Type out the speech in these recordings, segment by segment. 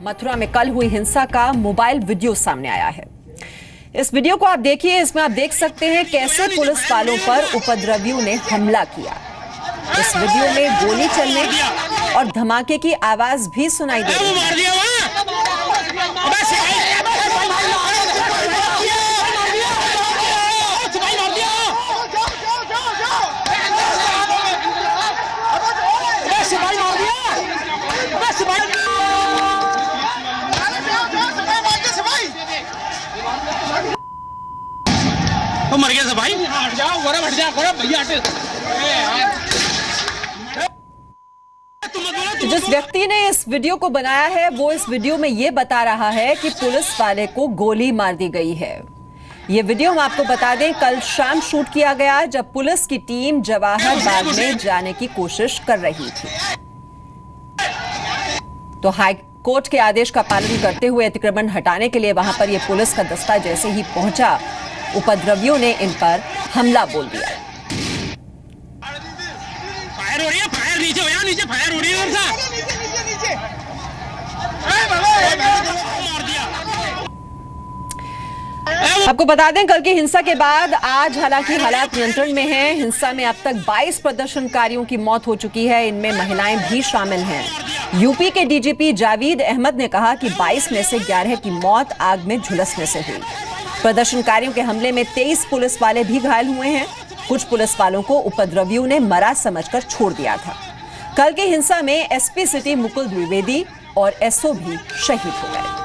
मथुरा में कल हुई हिंसा का मोबाइल वीडियो सामने आया है। इस वीडियो को आप देखिए। इसमें आप देख सकते हैं कैसे पुलिस वालों पर उपद्रवियों ने हमला किया। इस वीडियो में गोली चलने और धमाके की आवाज भी सुनाई दे रही है। तो मर गया भाई, हट जाओ, हट जाओ, भैया हटे। जिस व्यक्ति ने इस वीडियो को बनाया है वो इस वीडियो में ये बता रहा है कि पुलिस वाले को गोली मार दी गई है। ये वीडियो हम आपको बता दें कल शाम शूट किया गया जब पुलिस की टीम जवाहर बाग में जाने की कोशिश कर रही थी। तो हाई कोर्ट के आदेश का पालन करते हुए अतिक्रमण हटाने के लिए वहां पर यह पुलिस का दस्ता जैसे ही पहुंचा, उपद्रवियों ने इन पर हमला बोल दिया। फायर हो रही है, फायर नीचे हो, यहाँ नीचे फायर हो रही है। आपको बता दें कल की हिंसा के बाद आज हालांकि हालात नियंत्रण में हैं। हिंसा में अब तक 22 प्रदर्शनकारियों की मौत हो चुकी है, इनमें महिलाएं भी शामिल हैं। यूपी के डीजीपी जावेद अहमद ने कहा कि 22 में से 11 की मौत आग में झुलसने से हुई। प्रदर्शनकारियों के हमले में 23 पुलिस वाले भी घायल हुए हैं। कुछ पुलिस वालों को उपद्रवियों ने मरा समझकर छोड़ दिया था। कल की हिंसा में एसपी सिटी मुकुल द्विवेदी और एसओ भी शहीद हो गए।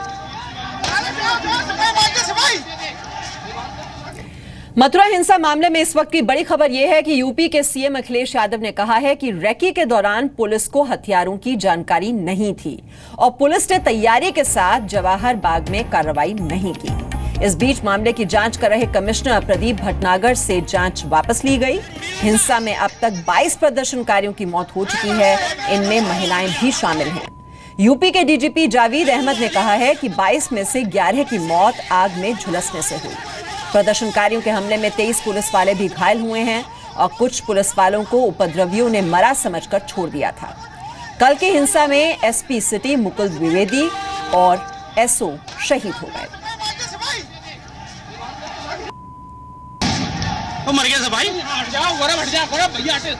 मथुरा हिंसा मामले में इस वक्त की बड़ी खबर यह है कि यूपी के सीएम अखिलेश यादव ने कहा है कि रेकी के दौरान पुलिस को हथियारों की जानकारी नहीं थी और पुलिस ने तैयारी के साथ जवाहर बाग में कार्रवाई नहीं की। इस बीच मामले की जांच कर रहे कमिश्नर प्रदीप भटनागर से जांच वापस ली गई। हिंसा में अब तक 22 प्रदर्शनकारियों की मौत हो चुकी है, इनमें महिलाएं भी शामिल हैं। यूपी के डीजीपी जावेद अहमद ने कहा है कि 22 में से 11 की मौत आग में झुलसने से हुई। प्रदर्शनकारियों के हमले में 23 पुलिस वाले भी घायल हुए हैं और कुछ पुलिस वालों को उपद्रवियों ने मरा समझकर छोड़ दिया था। कल की हिंसा में एसपी सिटी मुकुल द्विवेदी और एसओ शहीद हो गए। तो मर गया भाई, हट जाओ, हट जाओ, भैया हटे।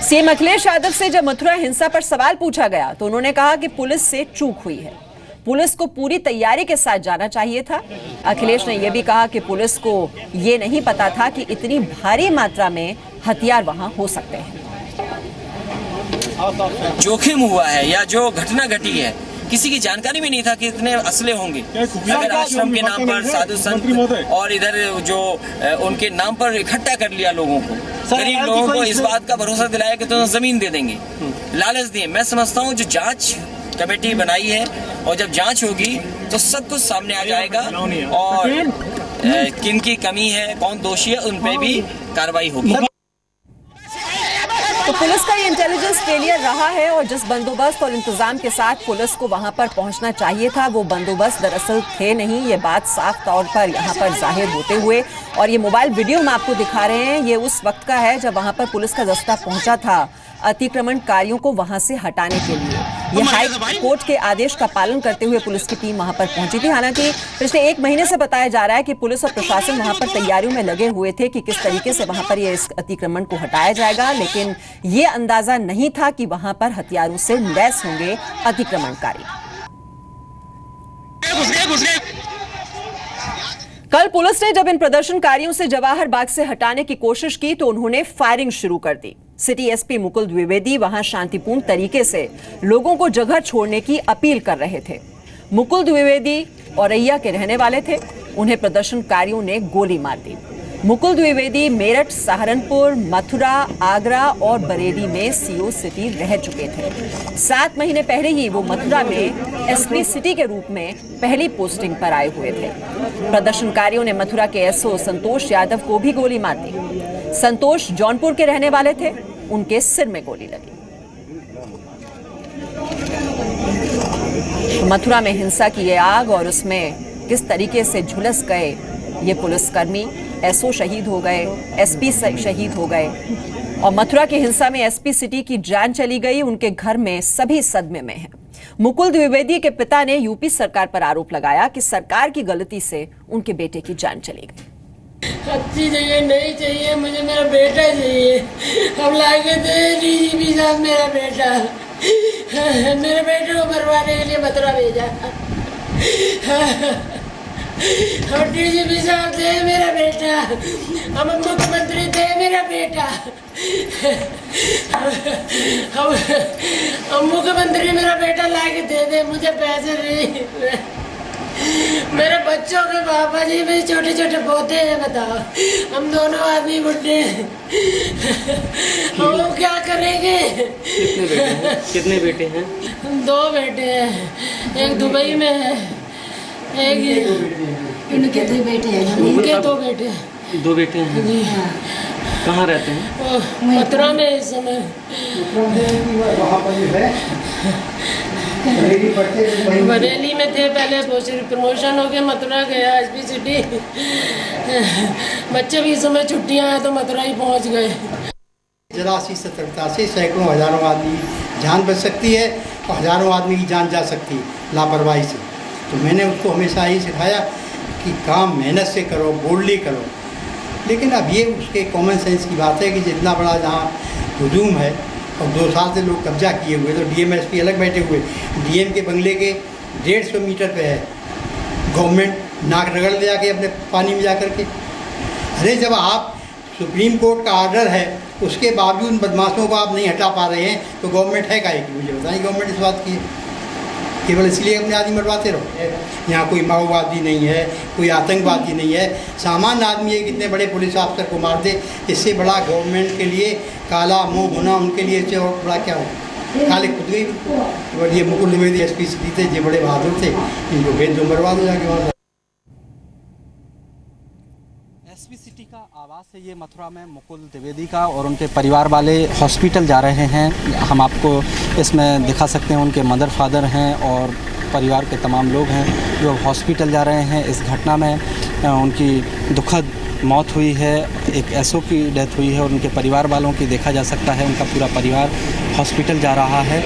सीएम अखिलेश यादव से जब मथुरा हिंसा पर सवाल पूछा गया तो उन्होंने कहा कि पुलिस से चूक हुई है, पुलिस को पूरी तैयारी के साथ जाना चाहिए था। अखिलेश ने यह भी कहा कि पुलिस को यह नहीं पता था कि इतनी भारी मात्रा में हथियार वहां हो सकते हैं। जोखिम हुआ है या जो घटना घटी है किसी की जानकारी में नहीं था कि इतने असले होंगे। अगर आश्रम के नाम पर साधु संत और इधर जो उनके नाम पर इकट्ठा कर लिया लोगों को, गरीब लोगों को इस बात का भरोसा दिलाया कि तो जमीन दे देंगे, लालच दिए। मैं समझता हूँ जो जांच कमेटी बनाई है और जब जांच होगी तो सब कुछ सामने आ जाएगा और किन की कमी है, कौन दोषी है, उन पे भी कार्रवाई होगी। तो पुलिस का ये इंटेलिजेंस फेलियर रहा है और जिस बंदोबस्त और इंतजाम के साथ पुलिस को वहां पर पहुंचना चाहिए था वो बंदोबस्त दरअसल थे नहीं। ये बात साफ तौर पर यहां पर जाहिर होते हुए और ये मोबाइल वीडियो हम आपको दिखा रहे हैं, ये उस वक्त का है जब वहां पर पुलिस का दस्ता पहुंचा था अतिक्रमणकारियों को वहां से हटाने के लिए। ये हाई कोर्ट के आदेश का पालन करते हुए पुलिस की टीम वहां पर पहुंची थी। हालांकि पिछले 1 महीने से बताया जा रहा है कि पुलिस और प्रशासन वहां पर तैयारियों में लगे हुए थे कि किस तरीके से वहां पर ये इस अतिक्रमण को हटाया जाएगा, लेकिन ये अंदाजा नहीं था कि वहां पर हथियारों से लैस होंगे अतिक्रमणकारी। कल पुलिस ने जब इन प्रदर्शनकारियों से जवाहर बाग से हटाने की कोशिश की तो उन्होंने फायरिंग शुरू कर दी। सिटी एसपी मुकुल द्विवेदी वहां शांतिपूर्ण तरीके से लोगों को जगह छोड़ने की अपील कर रहे थे। मुकुल द्विवेदी औरैया के रहने वाले थे, उन्हें प्रदर्शनकारियों ने गोली मार दी। मुकुल द्विवेदी मेरठ, सहारनपुर, मथुरा, आगरा और बरेली में सीओ सिटी रह चुके थे। 7 महीने पहले ही वो मथुरा में एसपी सिटी के रूप में पहली पोस्टिंग पर आए हुए थे। प्रदर्शनकारियों ने मथुरा के एसओ संतोष यादव को भी गोली मार दी। संतोष जौनपुर के रहने वाले थे, उनके सिर में गोली लगी। मथुरा में हिंसा की ये आग और उसमें किस तरीके से झुलस गए ये पुलिसकर्मी, एसओ शहीद हो गए, एसपी शहीद हो गए और मथुरा की हिंसा में एसपी सिटी की जान चली गई। उनके घर में सभी सदमे में हैं। मुकुल द्विवेदी के पिता ने यूपी सरकार पर आरोप लगाया कि सरकार की गलती से उनके बेटे की जान चली गई। अच्छी जगह नहीं चाहिए, मुझे मेरा बेटा चाहिए। हम लाके दे डीजीपी साहब, मेरा बेटा, मेरे बेटे को मरवाने के लिए मथुरा भेजा। और डीजीपी साहब दे मेरा बेटा, हम मुख्यमंत्री दे मेरा बेटा, हम मुख्यमंत्री मेरा बेटा लाके दे मुझे पैसे नहीं। मेरे बच्चों के पापा जी, मेरे छोटे छोटे पोते हैं, बताओ, हम दोनों आदमी बुढ़े हैं, हम क्या करेंगे? कितने बेटे हैं? दो बेटे हैं, एक दुबई में है, एक उनके दो बेटे हैं। उनके दो बेटे। दो बेटे हैं। जी हाँ। कहाँ रहते हैं? मथुरा में इस समय। बरेली में थे पहले, प्रमोशन हो गया, मथुरा गया एसपी सिटी। बच्चे भी इस समय छुट्टियां हैं तो मथुरा ही पहुंच गए। जरा सी सतर्कता से सैकड़ों हजारों आदमी जान बच सकती है और हजारों आदमी की जान जा सकती है लापरवाही से। तो मैंने उसको हमेशा यही सिखाया कि काम मेहनत से करो, बोल्डली करो। लेकिन अब ये उसके कॉमन सेंस की बात है कि जितना बड़ा जहाँ हुजूम है और 2 साल से लोग कब्जा किए हुए, तो डीएम एसपी अलग बैठे हुए, डीएम के बंगले के 150 मीटर पे है गवर्नमेंट नाक रगड़ ले जाके अपने पानी में जा कर के। अरे जब आप सुप्रीम कोर्ट का ऑर्डर है उसके बावजूद बदमाशों को आप नहीं हटा पा रहे हैं तो गवर्नमेंट है काहे की? मुझे बताइए गवर्नमेंट इस बात की है? केवल इसलिए अपने आदमी मरवाते रहो। यहाँ कोई माओवादी नहीं है, कोई आतंकवादी नहीं है, सामान्य आदमी एक इतने बड़े पुलिस अफसर को मार दे, इससे बड़ा गवर्नमेंट के लिए काला मुंह होना उनके लिए इससे और बड़ा क्या हो? काले खुद गई। और ये मुकुल द्विवेदी एसपी सिटी थे, ये बड़े बहादुर थे, इनको भेज दो, मरवा दो जाके वहाँ। एसपी सिटी का आवास है ये मथुरा में मुकुल द्विवेदी का, और उनके परिवार वाले हॉस्पिटल जा रहे हैं। हम आपको इसमें दिखा सकते हैं, उनके मदर फादर हैं और परिवार के तमाम लोग हैं जो हॉस्पिटल जा रहे हैं। इस घटना में उनकी दुखद मौत हुई है, एक एसओ की डेथ हुई है और उनके परिवार वालों की देखा जा सकता है उनका पूरा परिवार हॉस्पिटल जा रहा है।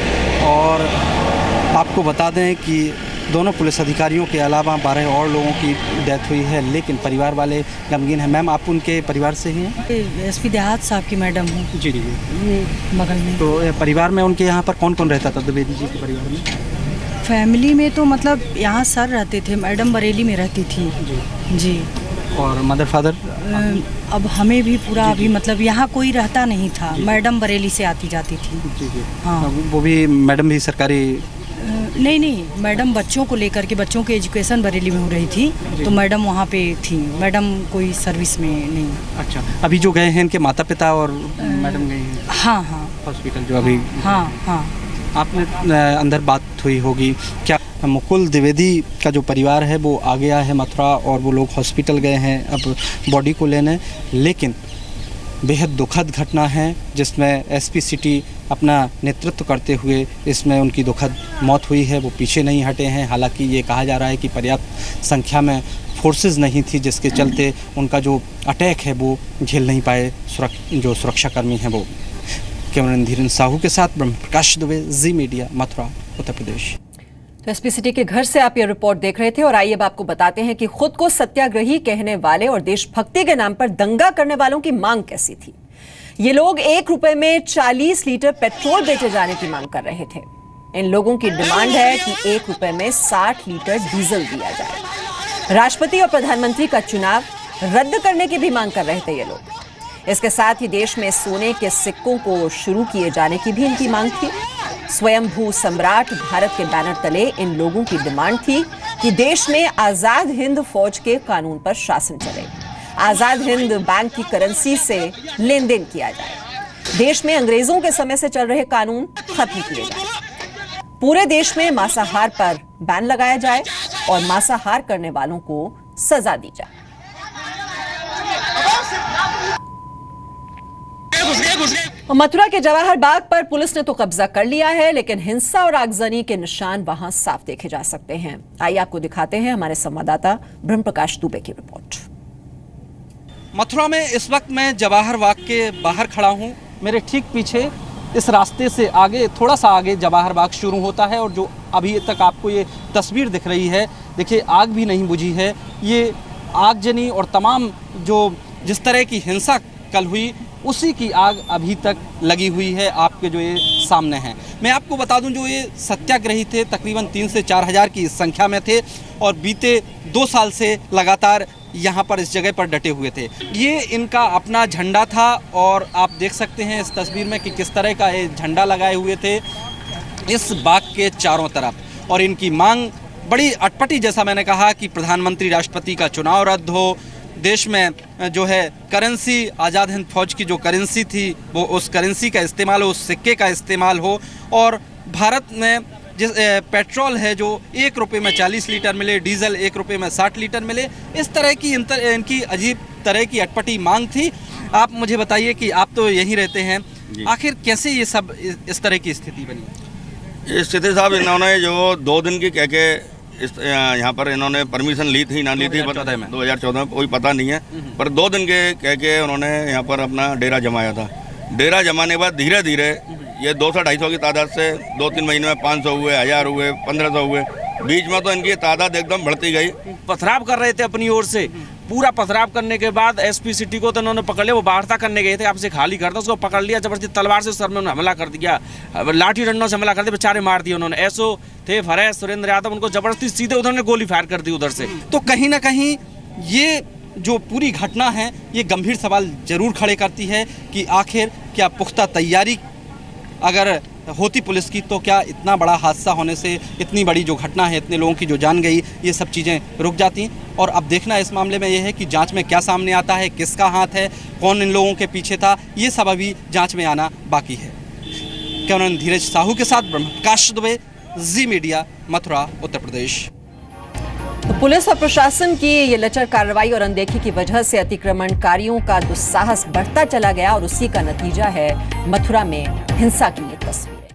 और आपको बता दें कि दोनों पुलिस अधिकारियों के अलावा 12 और लोगों की डेथ हुई है, लेकिन परिवार वाले गमगीन हैं। मैम, आप उनके परिवार से ही हैं? एसपी देहात साहब की मैडम हूँ। जी जी जी। ये बगल में। तो परिवार में उनके यहाँ पर कौन कौन रहता था द्विवेदी जी के परिवार में? फैमिली में तो मतलब यहाँ सर रहते थे, मैडम बरेली में रहती थी। जी। और मदर फादर? अब हमें भी पूरा अभी मतलब यहाँ कोई रहता नहीं था, मैडम बरेली से आती जाती थी। जी जी। हाँ। वो भी मैडम भी सरकारी? नहीं, मैडम बच्चों को लेकर के, बच्चों की एजुकेशन बरेली में हो रही थी, तो मैडम वहाँ पे थी। मैडम कोई सर्विस में नहीं। अच्छा, अभी जो गए हैं इनके माता पिता और मैडम गए हैं? हाँ हाँ। हॉस्पिटल जो अभी? हाँ हाँ। आपने अंदर बात हुई होगी क्या? मुकुल द्विवेदी का जो परिवार है वो आ गया है मथुरा और वो लोग हॉस्पिटल गए हैं अब बॉडी को लेने, लेकिन बेहद दुखद घटना है जिसमें एसपी सिटी अपना नेतृत्व करते हुए इसमें उनकी दुखद मौत हुई है। वो पीछे नहीं हटे हैं। हालांकि ये कहा जा रहा है कि पर्याप्त संख्या में फोर्सेस नहीं थी, जिसके चलते उनका जो अटैक है वो झेल नहीं पाए जो सुरक्षाकर्मी हैं वो। कैमरामैन धीरेन्द्र साहू के साथ ब्रह्म प्रकाश दुबे, जी मीडिया, मथुरा, उत्तर प्रदेश। तो एसपी सिटी के घर से आप ये रिपोर्ट देख रहे थे और आइए अब आपको बताते हैं कि खुद को सत्याग्रही कहने वाले और देशभक्ति के नाम पर दंगा करने वालों की मांग कैसी थी। ये लोग 1 रुपए में 40 लीटर पेट्रोल बेचे जाने की मांग कर रहे थे। इन लोगों की डिमांड है कि 1 रुपए में 60 लीटर डीजल दिया जाए। राष्ट्रपति और प्रधानमंत्री का चुनाव रद्द करने की भी मांग कर रहे थे ये लोग। इसके साथ ही देश में सोने के सिक्कों को शुरू किए जाने की भी इनकी मांग थी। स्वयंभू सम्राट भारत के बैनर तले इन लोगों की डिमांड थी कि देश में आजाद हिंद फौज के कानून पर शासन चले, आजाद हिंद बैंक की करेंसी से लेन देन किया जाए, देश में अंग्रेजों के समय से चल रहे कानून खत्म किए जाए, पूरे देश में मांसाहार पर बैन लगाया जाए और मांसाहार करने वालों को सजा दी जाए। मथुरा के जवाहर बाग पर पुलिस ने तो कब्जा कर लिया है, लेकिन हिंसा और आगजनी के निशान वहां साफ देखे जा सकते हैं। आइए आपको दिखाते हैं हमारे संवाददाता ब्रह्म प्रकाश दुबे की रिपोर्ट। मथुरा में इस वक्त मैं जवाहर बाग के बाहर खड़ा हूं। मेरे ठीक पीछे इस रास्ते से आगे, थोड़ा सा आगे जवाहर बाग शुरू होता है और जो अभी तक आपको ये तस्वीर दिख रही है, देखिए आग भी नहीं बुझी है। ये आगजनी और तमाम जो जिस तरह की हिंसा कल हुई उसी की आग अभी तक लगी हुई है, आपके जो ये सामने हैं। मैं आपको बता दूं, जो ये सत्याग्रही थे तकरीबन 3 से 4 हज़ार की संख्या में थे और बीते 2 साल से लगातार यहाँ पर इस जगह पर डटे हुए थे। ये इनका अपना झंडा था और आप देख सकते हैं इस तस्वीर में कि किस तरह का ये झंडा लगाए हुए थे इस बाग के चारों तरफ। और इनकी मांग बड़ी अटपटी, जैसा मैंने कहा कि प्रधानमंत्री राष्ट्रपति का चुनाव रद्द हो, देश में जो है करेंसी, आज़ाद हिंद फौज की जो करेंसी थी वो उस करेंसी का इस्तेमाल हो, उस सिक्के का इस्तेमाल हो, और भारत में जिस पेट्रोल है जो 1 रुपये में 40 लीटर मिले, डीजल 1 रुपये में 60 लीटर मिले। इस तरह की इनकी अजीब तरह की अटपटी मांग थी। आप मुझे बताइए कि आप तो यहीं रहते हैं, आखिर कैसे ये सब इस तरह की स्थिति बनी? स्थिति साहब, इन्होंने जो 2 दिन की कह के यहाँ पर इन्होंने परमिशन ली थी ना ली थी 2014 में, कोई पता नहीं है, पर 2 दिन के कह के उन्होंने यहाँ पर अपना डेरा जमाया था। डेरा जमाने के बाद धीरे धीरे ये 200-250 की तादाद से 2-3 महीने में 500 हुए, 1000 हुए, 1500 हुए, बीच में तो इनकी तादाद एकदम बढ़ती गई। पथराव कर रहे थे अपनी ओर से, पूरा पथराव करने के बाद एसपी सिटी को तो उन्होंने पकड़ लिया। वो वार्ता करने गए थे, आपसे खाली करता, उसको पकड़ लिया, जबरदस्ती तलवार से सर में हमला कर दिया, लाठी डंडों से हमला कर दिया, बेचारे मार दिए उन्होंने। ऐसो थे फरेश सुरेंद्र यादव, उनको जबरदस्ती सीधे उन्होंने गोली फायर कर दी उधर से। तो कहीं ना कहीं ये जो पूरी घटना है ये गंभीर सवाल जरूर खड़े करती है कि आखिर क्या पुख्ता तैयारी अगर होती पुलिस की तो क्या इतना बड़ा हादसा होने से, इतनी बड़ी जो घटना है, इतने लोगों की जो जान गई, ये सब चीज़ें रुक जाती। और अब देखना इस मामले में ये है कि जांच में क्या सामने आता है, किसका हाथ है, कौन इन लोगों के पीछे था, ये सब अभी जांच में आना बाकी है। कैमरामैन धीरज साहू के साथ ब्रह्मप्रकाश दुबे, जी मीडिया, मथुरा, उत्तर प्रदेश। तो पुलिस और प्रशासन की ये लचर कार्रवाई और अनदेखी की वजह से अतिक्रमणकारियों का दुस्साहस बढ़ता चला गया और उसी का नतीजा है मथुरा में हिंसा की ये तस्वीर।